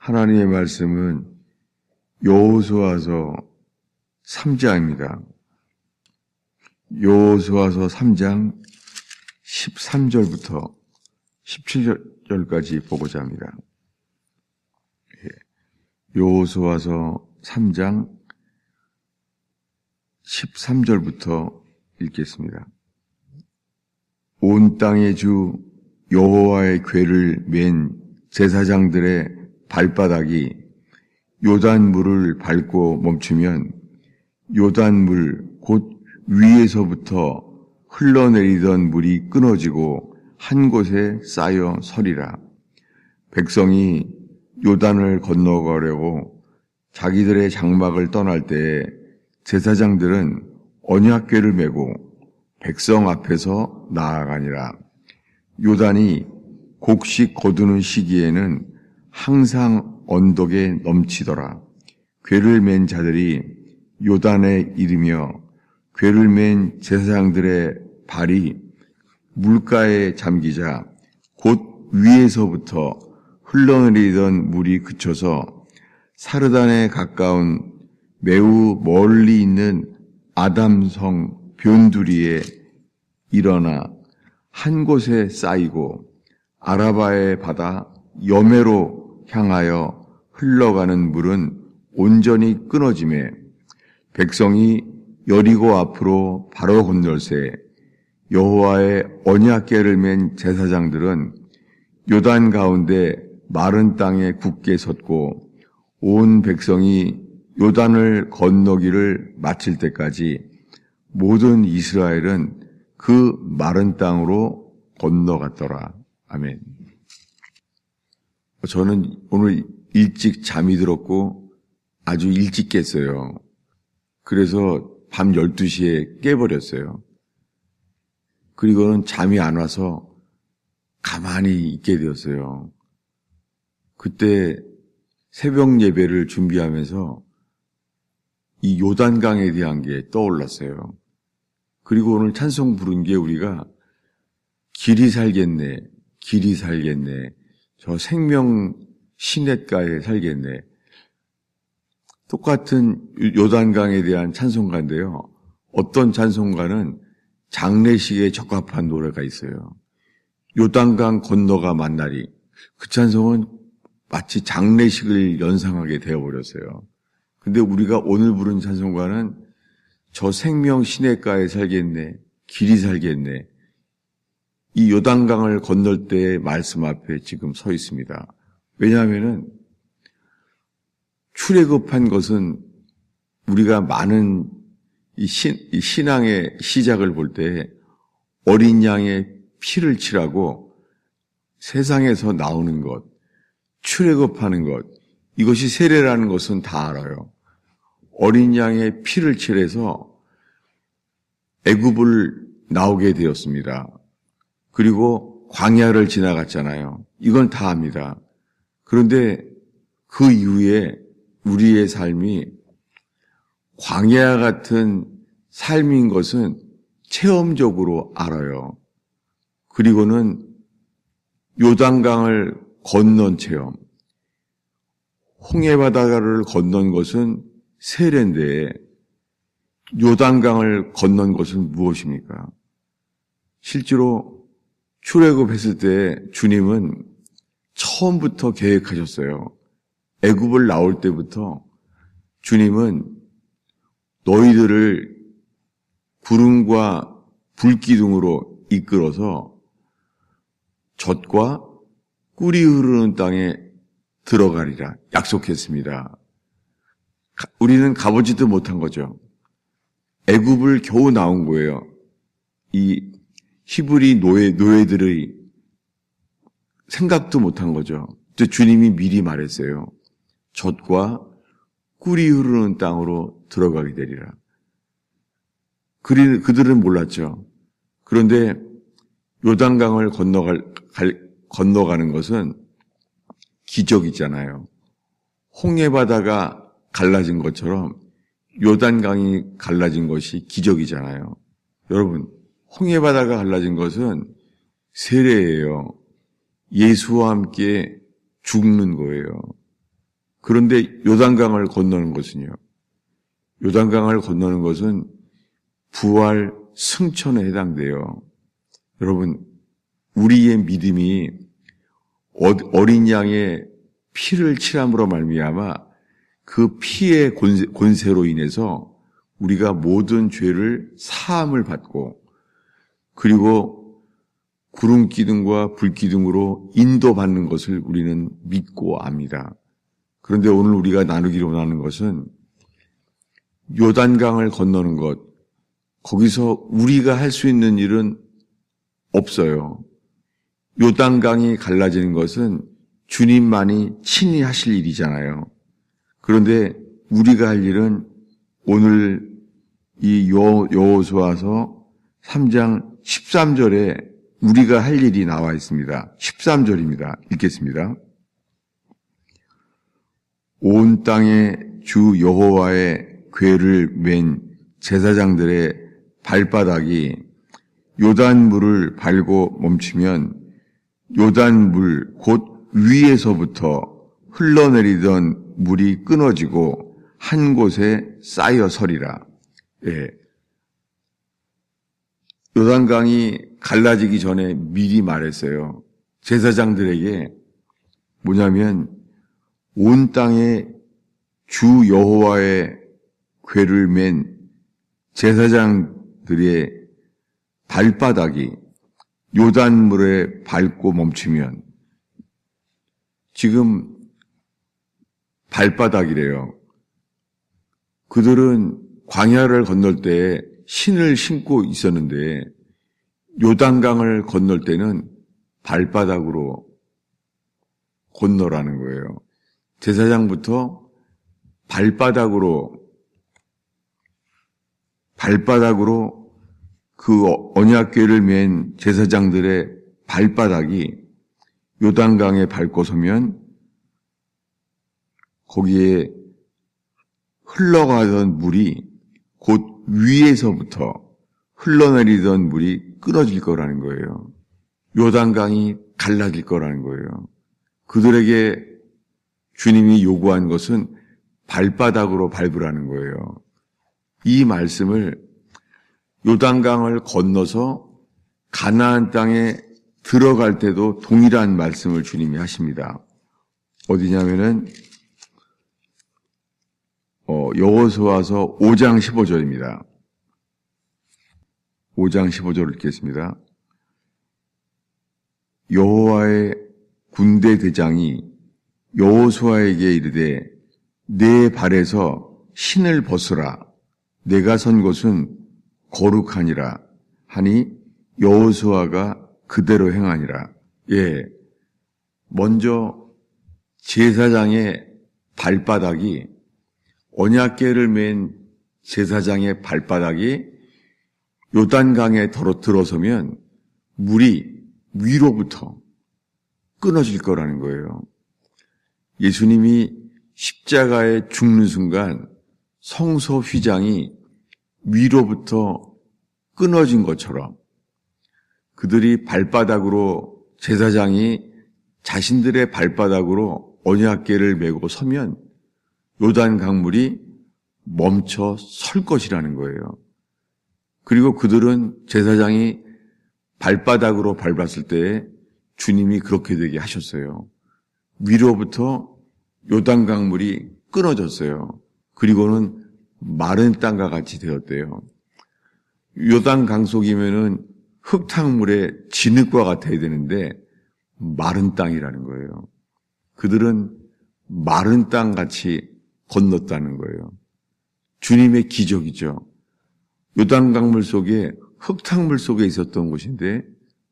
하나님의 말씀은 여호수아서 3장입니다. 여호수아서 3장 13절부터 17절까지 보고자 합니다. 여호수아서 3장 13절부터 읽겠습니다. 온 땅의 주 여호와의 궤를 맨 제사장들의 발바닥이 요단물을 밟고 멈추면 요단물 곧 위에서부터 흘러내리던 물이 끊어지고 한 곳에 쌓여 서리라. 백성이 요단을 건너가려고 자기들의 장막을 떠날 때에 제사장들은 언약궤를 메고 백성 앞에서 나아가니라. 요단이 곡식 거두는 시기에는 항상 언덕에 넘치더라. 궤를 맨 자들이 요단에 이르며 궤를 맨 제사장들의 발이 물가에 잠기자 곧 위에서부터 흘러내리던 물이 그쳐서 사르단에 가까운 매우 멀리 있는 아담성 변두리에 일어나 한 곳에 쌓이고 아라바의 바다 여매로 향하여 흘러가는 물은 온전히 끊어지매 백성이 여리고 앞으로 바로 건널새 여호와의 언약궤를 맨 제사장들은 요단 가운데 마른 땅에 굳게 섰고 온 백성이 요단을 건너기를 마칠 때까지 모든 이스라엘은 그 마른 땅으로 건너갔더라. 아멘. 저는 오늘 일찍 잠이 들었고 아주 일찍 깼어요. 그래서 밤 12시에 깨버렸어요. 그리고는 잠이 안 와서 가만히 있게 되었어요. 그때 새벽 예배를 준비하면서 이 요단강에 대한 게 떠올랐어요. 그리고 오늘 찬송 부른 게 우리가 길이 살겠네, 길이 살겠네, 저 생명 시냇가에 살겠네. 똑같은 요단강에 대한 찬송가인데요. 어떤 찬송가는 장례식에 적합한 노래가 있어요. 요단강 건너가 만나리. 그 찬송은 마치 장례식을 연상하게 되어버렸어요. 근데 우리가 오늘 부른 찬송가는 저 생명 시냇가에 살겠네, 길이 살겠네. 이 요단강을 건널 때의 말씀 앞에 지금 서 있습니다. 왜냐하면은 출애굽한 것은 우리가 많은 이 신앙의 시작을 볼 때 어린 양의 피를 칠하고 세상에서 나오는 것, 출애굽하는 것, 이것이 세례라는 것은 다 알아요. 어린 양의 피를 칠해서 애굽을 나오게 되었습니다. 그리고 광야를 지나갔잖아요. 이건 다 압니다. 그런데 그 이후에 우리의 삶이 광야 같은 삶인 것은 체험적으로 알아요. 그리고는 요단강을 건넌 체험, 홍해바다를 건넌 것은 세례인데 요단강을 건넌 것은 무엇입니까? 실제로 출애굽했을 때 주님은 처음부터 계획하셨어요. 애굽을 나올 때부터 주님은 너희들을 구름과 불기둥으로 이끌어서 젖과 꿀이 흐르는 땅에 들어가리라 약속했습니다. 우리는 가보지도 못한 거죠. 애굽을 겨우 나온 거예요. 이 히브리 노예들의 생각도 못한 거죠. 주님이 미리 말했어요. 젖과 꿀이 흐르는 땅으로 들어가게 되리라. 그들은 몰랐죠. 그런데 요단강을 건너가는 것은 기적이잖아요. 홍해바다가 갈라진 것처럼 요단강이 갈라진 것이 기적이잖아요. 여러분, 홍해바다가 갈라진 것은 세례예요. 예수와 함께 죽는 거예요. 그런데 요단강을 건너는 것은요. 요단강을 건너는 것은 부활 승천에 해당돼요. 여러분, 우리의 믿음이 어린 양의 피를 칠함으로 말미암아 그 피의 권세로 인해서 우리가 모든 죄를 사함을 받고 그리고 구름 기둥과 불 기둥으로 인도받는 것을 우리는 믿고 압니다. 그런데 오늘 우리가 나누기로 원하는 것은 요단강을 건너는 것, 거기서 우리가 할 수 있는 일은 없어요. 요단강이 갈라지는 것은 주님만이 친히 하실 일이잖아요. 그런데 우리가 할 일은 오늘 이 여호수아서 3장 13절에 우리가 할 일이 나와 있습니다. 13절입니다. 읽겠습니다. 온 땅에 주 여호와의 궤를 맨 제사장들의 발바닥이 요단물을 밟고 멈추면 요단물 곧 위에서부터 흘러내리던 물이 끊어지고 한 곳에 쌓여 서리라. 예. 요단강이 갈라지기 전에 미리 말했어요. 제사장들에게 뭐냐면 온 땅에 주 여호와의 궤를 맨 제사장들의 발바닥이 요단물에 밟고 멈추면 지금 발바닥이래요. 그들은 광야를 건널 때 신을 신고 있었는데 요단강을 건널 때는 발바닥으로 건너라는 거예요. 제사장부터 발바닥으로 그 언약궤를 맨 제사장들의 발바닥이 요단강에 밟고 서면 거기에 흘러가던 물이 곧 위에서부터 흘러내리던 물이 끊어질 거라는 거예요. 요단강이 갈라질 거라는 거예요. 그들에게 주님이 요구한 것은 발바닥으로 밟으라는 거예요. 이 말씀을 요단강을 건너서 가나안 땅에 들어갈 때도 동일한 말씀을 주님이 하십니다. 어디냐면은 여호수아서 5장 15절입니다. 5장 15절을 읽겠습니다. 여호와의 군대 대장이 여호수아에게 이르되 내 발에서 신을 벗으라. 내가 선 곳은 거룩하니라 하니 여호수아가 그대로 행하니라. 예, 먼저 제사장의 발바닥이 언약궤를 맨 제사장의 발바닥이 요단강에 들어서면 물이 위로부터 끊어질 거라는 거예요. 예수님이 십자가에 죽는 순간 성소 휘장이 위로부터 끊어진 것처럼 그들이 발바닥으로 제사장이 자신들의 발바닥으로 언약궤를 메고 서면 요단 강물이 멈춰 설 것이라는 거예요. 그리고 그들은 제사장이 발바닥으로 밟았을 때 주님이 그렇게 되게 하셨어요. 위로부터 요단 강물이 끊어졌어요. 그리고는 마른 땅과 같이 되었대요. 요단 강 속이면은 흙탕물의 진흙과 같아야 되는데 마른 땅이라는 거예요. 그들은 마른 땅 같이 건넜다는 거예요. 주님의 기적이죠. 요단 강물 속에 흙탕물 속에 있었던 곳인데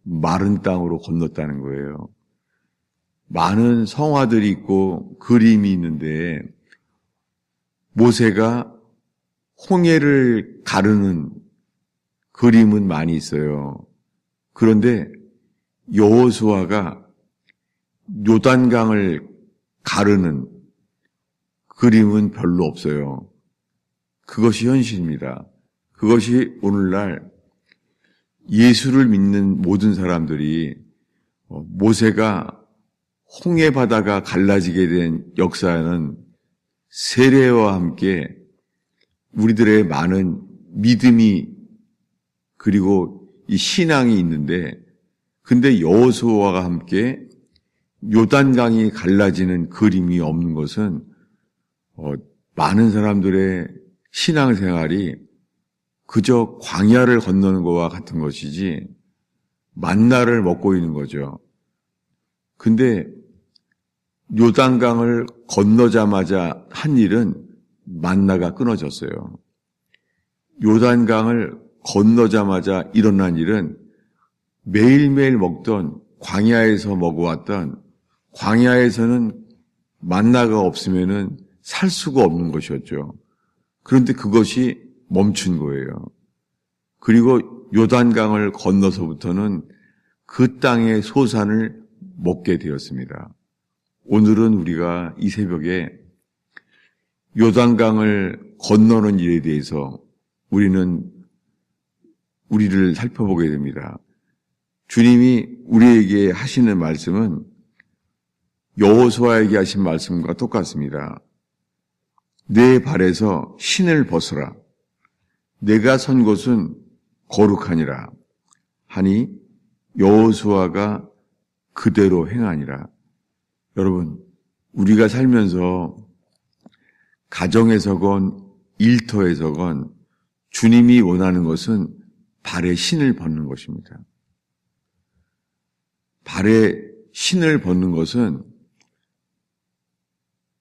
마른 땅으로 건넜다는 거예요. 많은 성화들이 있고 그림이 있는데 모세가 홍해를 가르는 그림은 많이 있어요. 그런데 여호수아가 요단강을 가르는 그림은 별로 없어요. 그것이 현실입니다. 그것이 오늘날 예수를 믿는 모든 사람들이 모세가 홍해 바다가 갈라지게 된 역사는 세례와 함께 우리들의 많은 믿음이 그리고 이 신앙이 있는데, 근데 여호수아와 함께 요단강이 갈라지는 그림이 없는 것은 많은 사람들의 신앙생활이 그저 광야를 건너는 것과 같은 것이지 만나를 먹고 있는 거죠. 근데 요단강을 건너자마자 한 일은 만나가 끊어졌어요. 요단강을 건너자마자 일어난 일은 매일매일 먹던 광야에서 먹어왔던, 광야에서는 만나가 없으면은 살 수가 없는 것이었죠. 그런데 그것이 멈춘 거예요. 그리고 요단강을 건너서부터는 그 땅의 소산을 먹게 되었습니다. 오늘은 우리가 이 새벽에 요단강을 건너는 일에 대해서 우리를 살펴보게 됩니다. 주님이 우리에게 하시는 말씀은 여호수아에게 하신 말씀과 똑같습니다. 내 발에서 신을 벗어라. 내가 선 곳은 거룩하니라 하니 여호수아가 그대로 행하니라. 여러분, 우리가 살면서 가정에서건 일터에서건 주님이 원하는 것은 발에 신을 벗는 것입니다. 발에 신을 벗는 것은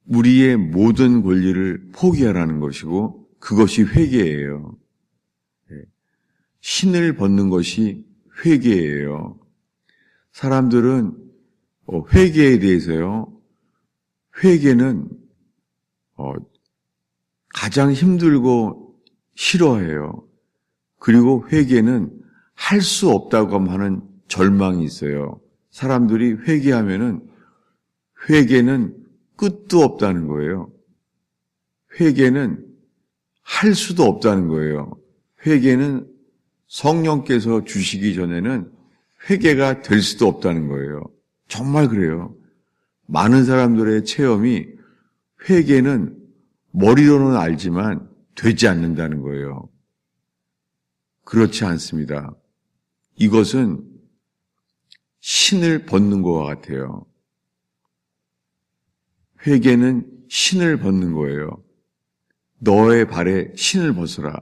우리의 모든 권리를 포기하라는 것이고 그것이 회개예요. 신을 벗는 것이 회개예요. 사람들은 회개에 대해서요, 회개는 가장 힘들고 싫어해요. 그리고 회개는 할 수 없다고 하는 절망이 있어요. 사람들이 회개하면은 회개는 끝도 없다는 거예요. 회개는 할 수도 없다는 거예요. 회개는 성령께서 주시기 전에는 회개가 될 수도 없다는 거예요. 정말 그래요. 많은 사람들의 체험이 회개는 머리로는 알지만 되지 않는다는 거예요. 그렇지 않습니다. 이것은 신을 벗는 것과 같아요. 회개는 신을 벗는 거예요. 너의 발에 신을 벗어라.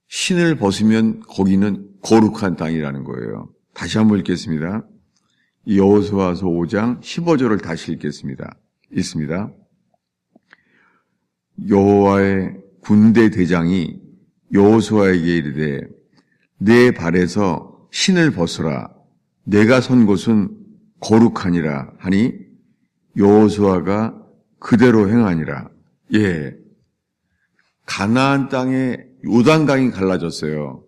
신을 벗으면 거기는 거룩한 땅이라는 거예요. 다시 한번 읽겠습니다. 여호수아서 5장 15절을 다시 읽겠습니다. 읽습니다. 여호와의 군대 대장이 여호수아에게 이르되 내 발에서 신을 벗어라. 내가 선 곳은 거룩하니라 하니 여호수아가 그대로 행하니라. 예, 가나안 땅에 요단강이 갈라졌어요.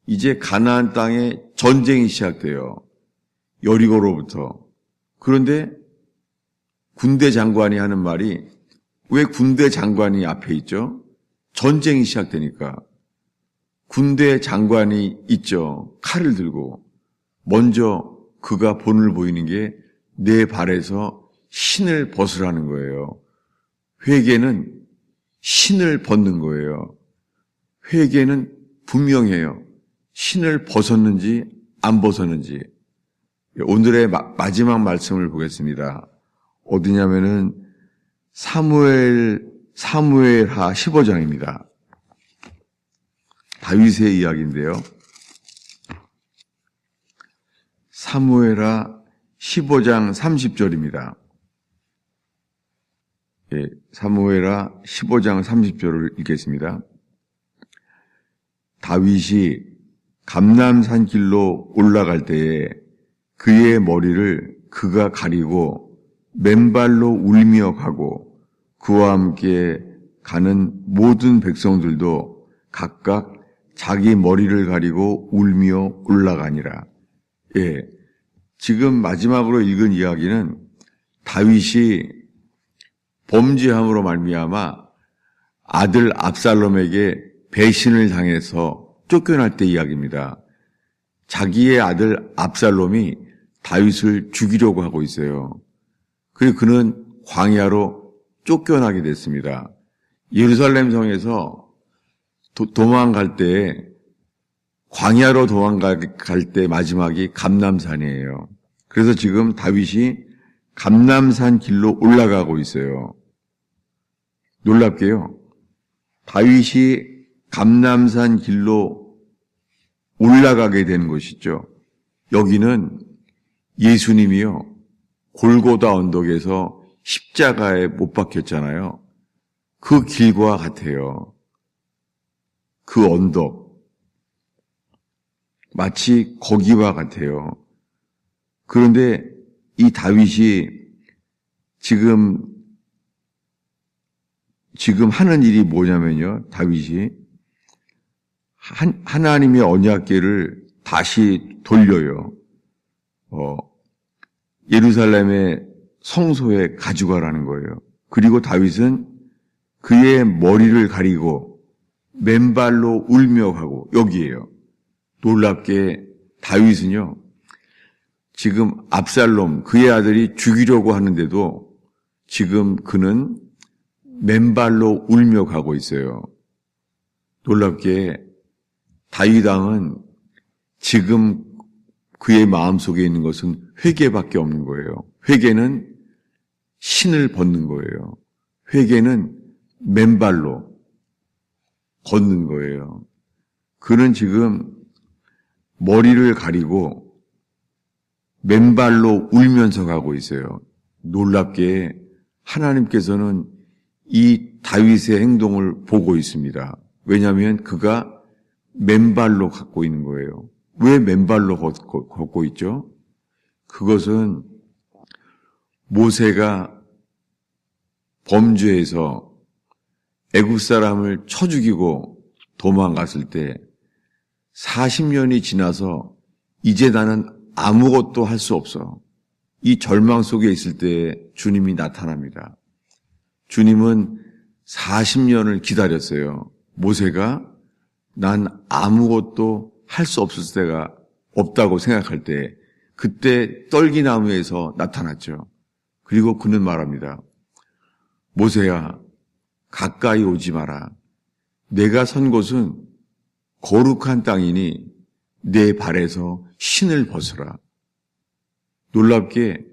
이제 가나안 땅에 전쟁이 시작돼요. 여리고로부터. 그런데 군대 장관이 하는 말이, 왜 군대 장관이 앞에 있죠? 전쟁이 시작되니까. 군대 장관이 있죠. 칼을 들고. 먼저 그가 본을 보이는 게 내 발에서 신을 벗으라는 거예요. 회개는 신을 벗는 거예요. 회개는 분명해요. 신을 벗었는지 안 벗었는지. 오늘의 마지막 말씀을 보겠습니다. 어디냐면은 사무엘하 15장입니다. 다윗의 이야기인데요. 사무엘하 15장 30절입니다. 예, 사무엘하 15장 30절을 읽겠습니다. 다윗이 감람산 길로 올라갈 때에 그의 머리를 그가 가리고 맨발로 울며 가고 그와 함께 가는 모든 백성들도 각각 자기 머리를 가리고 울며 올라가니라. 예, 지금 마지막으로 읽은 이야기는 다윗이 범죄함으로 말미암아 아들 압살롬에게 배신을 당해서 쫓겨날 때 이야기입니다. 자기의 아들 압살롬이 다윗을 죽이려고 하고 있어요. 그리고 그는 광야로 쫓겨나게 됐습니다. 예루살렘 성에서 도망갈 때, 광야로 도망갈 때 마지막이 감람산이에요. 그래서 지금 다윗이 감람산 길로 올라가고 있어요. 놀랍게요. 다윗이 감람산 길로 올라가게 된 곳이죠. 여기는 예수님이요, 골고다 언덕에서 십자가에 못 박혔잖아요. 그 길과 같아요. 그 언덕. 마치 거기와 같아요. 그런데 이 다윗이 지금 하는 일이 뭐냐면요. 다윗이 하나님의 언약궤를 다시 돌려요. 예루살렘의 성소에 가져가라는 거예요. 그리고 다윗은 그의 머리를 가리고 맨발로 울며 가고, 여기에요. 놀랍게 다윗은요, 지금 압살롬, 그의 아들이 죽이려고 하는데도 지금 그는 맨발로 울며 가고 있어요. 놀랍게 다윗 왕은 지금 그의 마음속에 있는 것은 회개밖에 없는 거예요. 회개는 신을 벗는 거예요. 회개는 맨발로 걷는 거예요. 그는 지금 머리를 가리고 맨발로 울면서 가고 있어요. 놀랍게 하나님께서는 이 다윗의 행동을 보고 있습니다. 왜냐하면 그가 맨발로 걷고 있는 거예요. 왜 맨발로 걷고 있죠? 그것은 모세가 범죄해서 애굽 사람을 쳐 죽이고 도망갔을 때 40년이 지나서 이제 나는 아무것도 할 수 없어. 이 절망 속에 있을 때 주님이 나타납니다. 주님은 40년을 기다렸어요. 모세가 난 아무것도 할 수 없을 때가 없다고 생각할 때, 그때 떨기나무에서 나타났죠. 그리고 그는 말합니다. 모세야, 가까이 오지 마라. 내가 선 곳은 거룩한 땅이니 내 발에서 신을 벗으라. 놀랍게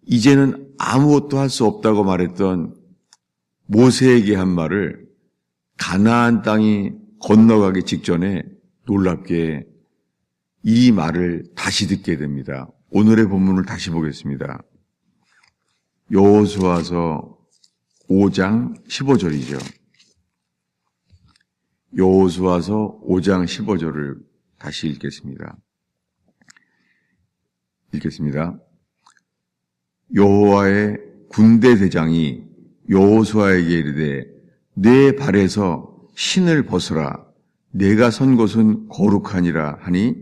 이제는 아무것도 할 수 없다고 말했던 모세에게 한 말을 가나안 땅이 건너가기 직전에 놀랍게 이 말을 다시 듣게 됩니다. 오늘의 본문을 다시 보겠습니다. 여호수아서 5장 15절이죠. 여호수아서 5장 15절을 다시 읽겠습니다. 여호와의 군대 대장이 여호수아에게 이르되 내 발에서 신을 벗으라. 내가 선 곳은 거룩하니라 하니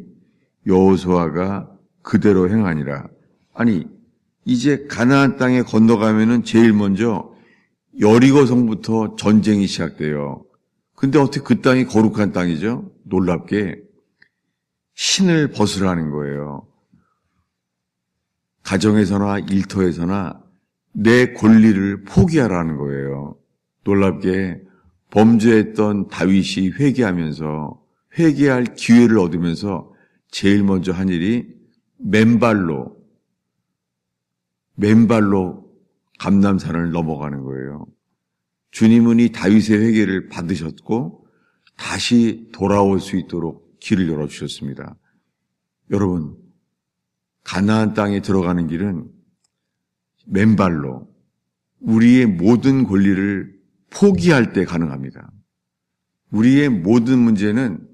여호수아가 그대로 행하니라. 아니, 이제 가나안 땅에 건너가면은 제일 먼저 여리고 성부터 전쟁이 시작돼요. 근데 어떻게 그 땅이 거룩한 땅이죠? 놀랍게 신을 벗으라는 거예요. 가정에서나 일터에서나 내 권리를 포기하라는 거예요. 놀랍게 범죄했던 다윗이 회개하면서 회개할 기회를 얻으면서 제일 먼저 한 일이 맨발로 감람산을 넘어가는 거예요. 주님은 이 다윗의 회개를 받으셨고 다시 돌아올 수 있도록 길을 열어주셨습니다. 여러분, 가나안 땅에 들어가는 길은 맨발로 우리의 모든 권리를 포기할 때 가능합니다. 우리의 모든 문제는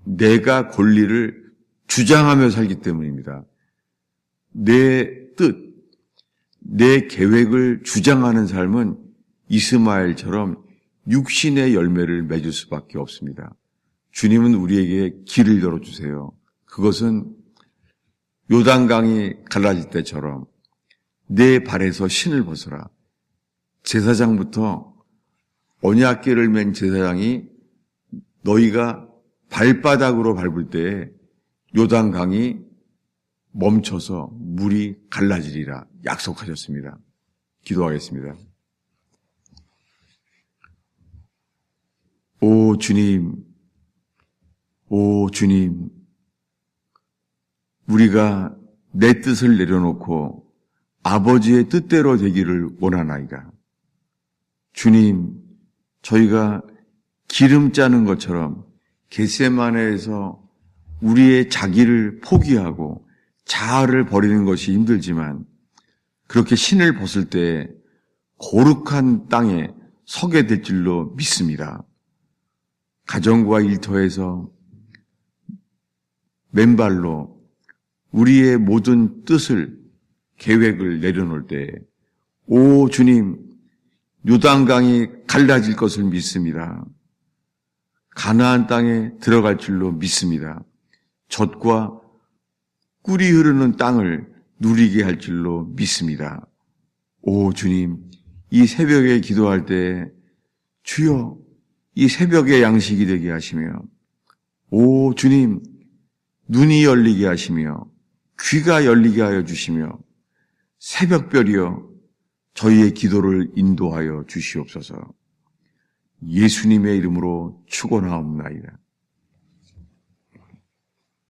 내가 권리를 주장하며 살기 때문입니다. 내 뜻, 내 계획을 주장하는 삶은 이스마엘처럼 육신의 열매를 맺을 수밖에 없습니다. 주님은 우리에게 길을 열어주세요. 그것은 요단강이 갈라질 때처럼 내 발에서 신을 벗어라. 제사장부터 언약궤를 맨 제사장이 너희가 발바닥으로 밟을 때에 요단강이 멈춰서 물이 갈라지리라 약속하셨습니다. 기도하겠습니다. 오 주님, 오 주님, 우리가 내 뜻을 내려놓고 아버지의 뜻대로 되기를 원하나이다. 주님, 저희가 기름 짜는 것처럼 겟세마네에서 우리의 자기를 포기하고 자아를 버리는 것이 힘들지만 그렇게 신을 벗을 때 거룩한 땅에 서게 될 줄로 믿습니다. 가정과 일터에서 맨발로 우리의 모든 뜻을, 계획을 내려놓을 때, 오 주님, 요단강이 갈라질 것을 믿습니다. 가나안 땅에 들어갈 줄로 믿습니다. 젖과 꿀이 흐르는 땅을 누리게 할 줄로 믿습니다. 오 주님, 이 새벽에 기도할 때 주여 이 새벽의 양식이 되게 하시며, 오 주님, 눈이 열리게 하시며 귀가 열리게 하여 주시며 새벽별이여 저희의 기도를 인도하여 주시옵소서. 예수님의 이름으로 축원하옵나이다.